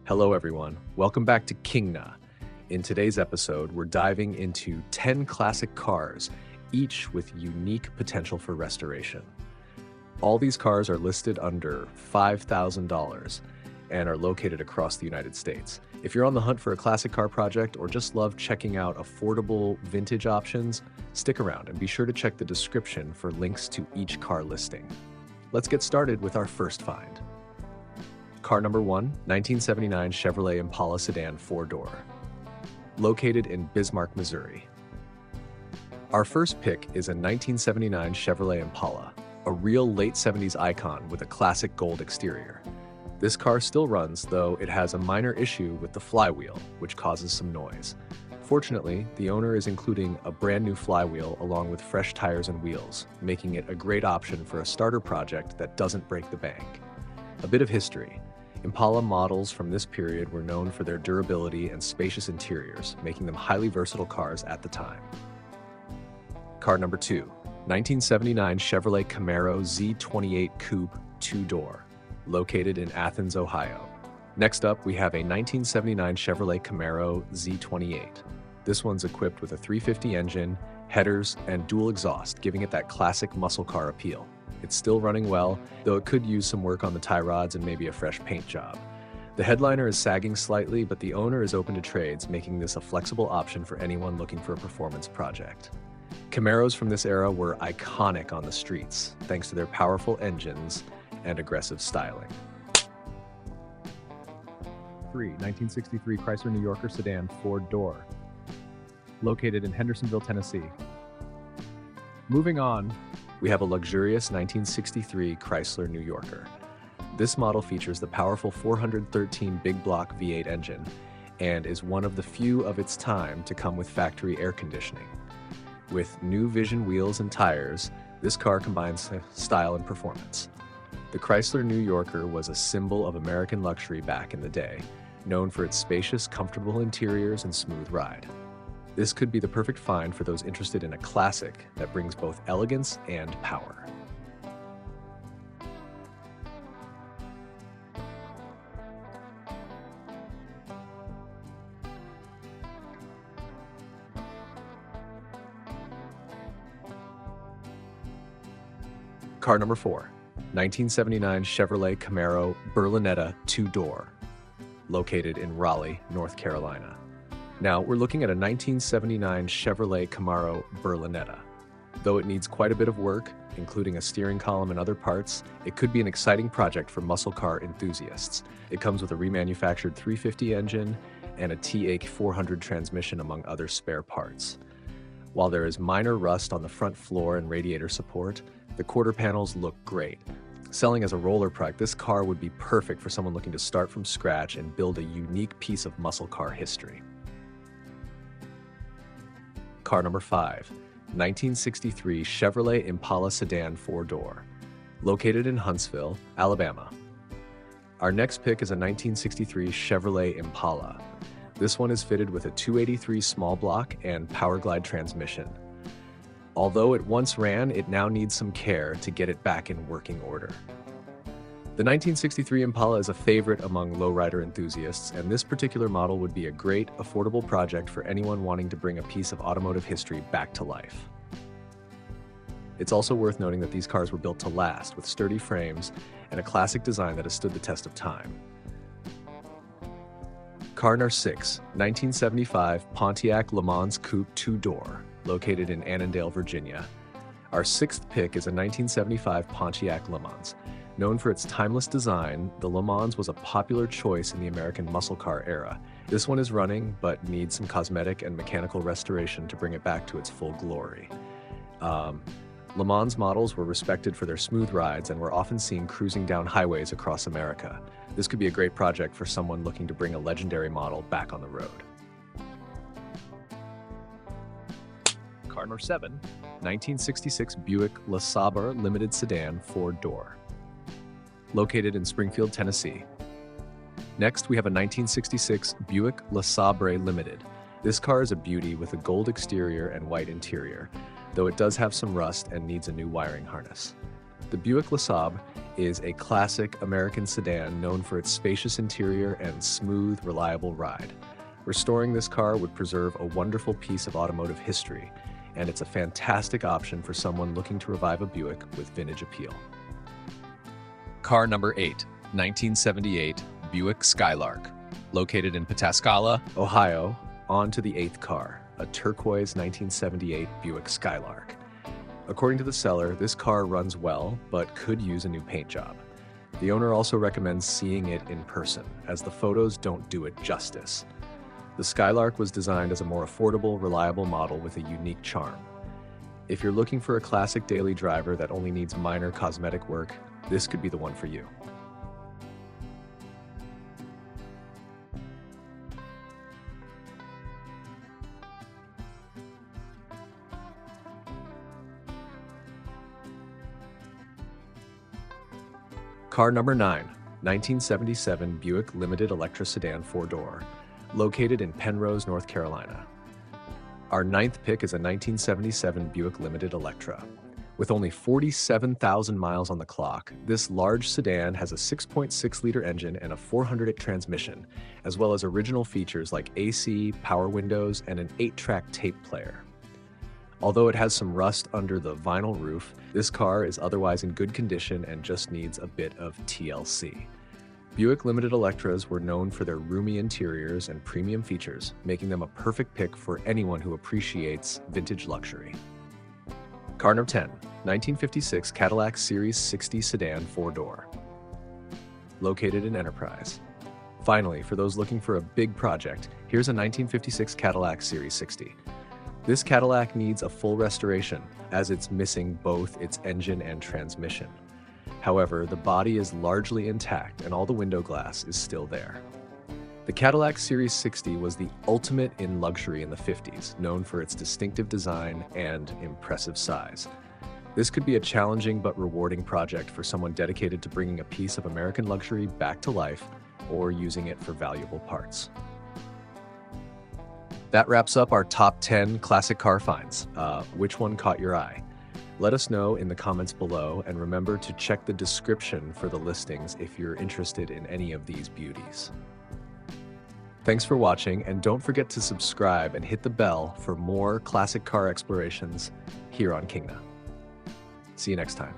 Hello everyone, welcome back to Kingna. In today's episode, we're diving into 10 classic cars, each with unique potential for restoration. All these cars are listed under $5,000 and are located across the United States. If you're on the hunt for a classic car project or just love checking out affordable vintage options, stick around and be sure to check the description for links to each car listing. Let's get started with our first find. Car number 1, 1979 Chevrolet Impala sedan 4-door. Located in Bismarck, Missouri. Our first pick is a 1979 Chevrolet Impala, a real late 70s icon with a classic gold exterior. This car still runs, though it has a minor issue with the flywheel, which causes some noise. Fortunately, the owner is including a brand new flywheel along with fresh tires and wheels, making it a great option for a starter project that doesn't break the bank. A bit of history. Impala models from this period were known for their durability and spacious interiors, making them highly versatile cars at the time. Car number 2, 1979 Chevrolet Camaro Z28 Coupe 2-door, located in Athens, Ohio. Next up, we have a 1979 Chevrolet Camaro Z28. This one's equipped with a 350 engine, headers, and dual exhaust, giving it that classic muscle car appeal. It's still running well, though it could use some work on the tie rods and maybe a fresh paint job. The headliner is sagging slightly, but the owner is open to trades, making this a flexible option for anyone looking for a performance project. Camaros from this era were iconic on the streets, thanks to their powerful engines and aggressive styling. 3, 1963 Chrysler New Yorker sedan 4-door, located in Hendersonville, Tennessee. Moving on, we have a luxurious 1963 Chrysler New Yorker. This model features the powerful 413 big block V8 engine and is one of the few of its time to come with factory air conditioning. With new Vision wheels and tires, this car combines style and performance. The Chrysler New Yorker was a symbol of American luxury back in the day, known for its spacious, comfortable interiors and smooth ride. This could be the perfect find for those interested in a classic that brings both elegance and power. Car number 4, 1979 Chevrolet Camaro Berlinetta 2-door, located in Raleigh, North Carolina. Now, we're looking at a 1979 Chevrolet Camaro Berlinetta. Though it needs quite a bit of work, including a steering column and other parts, it could be an exciting project for muscle car enthusiasts. It comes with a remanufactured 350 engine and a T-Ake 400 transmission, among other spare parts. While there is minor rust on the front floor and radiator support, the quarter panels look great. Selling as a roller product, this car would be perfect for someone looking to start from scratch and build a unique piece of muscle car history. Car number 5, 1963 Chevrolet Impala sedan 4-door, located in Huntsville, Alabama. Our next pick is a 1963 Chevrolet Impala. This one is fitted with a 283 small block and Power Glide transmission. Although it once ran, it now needs some care to get it back in working order. The 1963 Impala is a favorite among lowrider enthusiasts, and this particular model would be a great, affordable project for anyone wanting to bring a piece of automotive history back to life. It's also worth noting that these cars were built to last, with sturdy frames and a classic design that has stood the test of time. Car number 6, 1975 Pontiac Le Mans Coupe 2-door, located in Annandale, Virginia. Our sixth pick is a 1975 Pontiac Le Mans. Known for its timeless design, the Le Mans was a popular choice in the American muscle car era. This one is running, but needs some cosmetic and mechanical restoration to bring it back to its full glory. Le Mans models were respected for their smooth rides and were often seen cruising down highways across America. This could be a great project for someone looking to bring a legendary model back on the road. Car number 7, 1966 Buick LeSabre Limited Sedan 4-door, located in Springfield, Tennessee. Next, we have a 1966 Buick LeSabre Limited. This car is a beauty with a gold exterior and white interior, though it does have some rust and needs a new wiring harness. The Buick LeSabre is a classic American sedan known for its spacious interior and smooth, reliable ride. Restoring this car would preserve a wonderful piece of automotive history, and it's a fantastic option for someone looking to revive a Buick with vintage appeal. Car number 8, 1978 Buick Skylark. Located in Pataskala, Ohio, on to the 8th car, a turquoise 1978 Buick Skylark. According to the seller, this car runs well, but could use a new paint job. The owner also recommends seeing it in person, as the photos don't do it justice. The Skylark was designed as a more affordable, reliable model with a unique charm. If you're looking for a classic daily driver that only needs minor cosmetic work, this could be the one for you. Car number 9, 1977 Buick Limited Electra Sedan 4-door, located in Penrose, North Carolina. Our 9th pick is a 1977 Buick Limited Electra. With only 47,000 miles on the clock, this large sedan has a 6.6-liter engine and a 400-ick transmission, as well as original features like AC, power windows, and an 8-track tape player. Although it has some rust under the vinyl roof, this car is otherwise in good condition and just needs a bit of TLC. Buick Limited Electras were known for their roomy interiors and premium features, making them a perfect pick for anyone who appreciates vintage luxury. Car number 10, 1956 Cadillac Series 60 Sedan 4-door, located in Enterprise. Finally, for those looking for a big project, here's a 1956 Cadillac Series 60. This Cadillac needs a full restoration, as it's missing both its engine and transmission. However, the body is largely intact and all the window glass is still there. The Cadillac Series 60 was the ultimate in luxury in the 50s, known for its distinctive design and impressive size. This could be a challenging but rewarding project for someone dedicated to bringing a piece of American luxury back to life or using it for valuable parts. That wraps up our top 10 classic car finds. Which one caught your eye? Let us know in the comments below, and remember to check the description for the listings if you're interested in any of these beauties. Thanks for watching, and don't forget to subscribe and hit the bell for more classic car explorations here on Kingna. See you next time.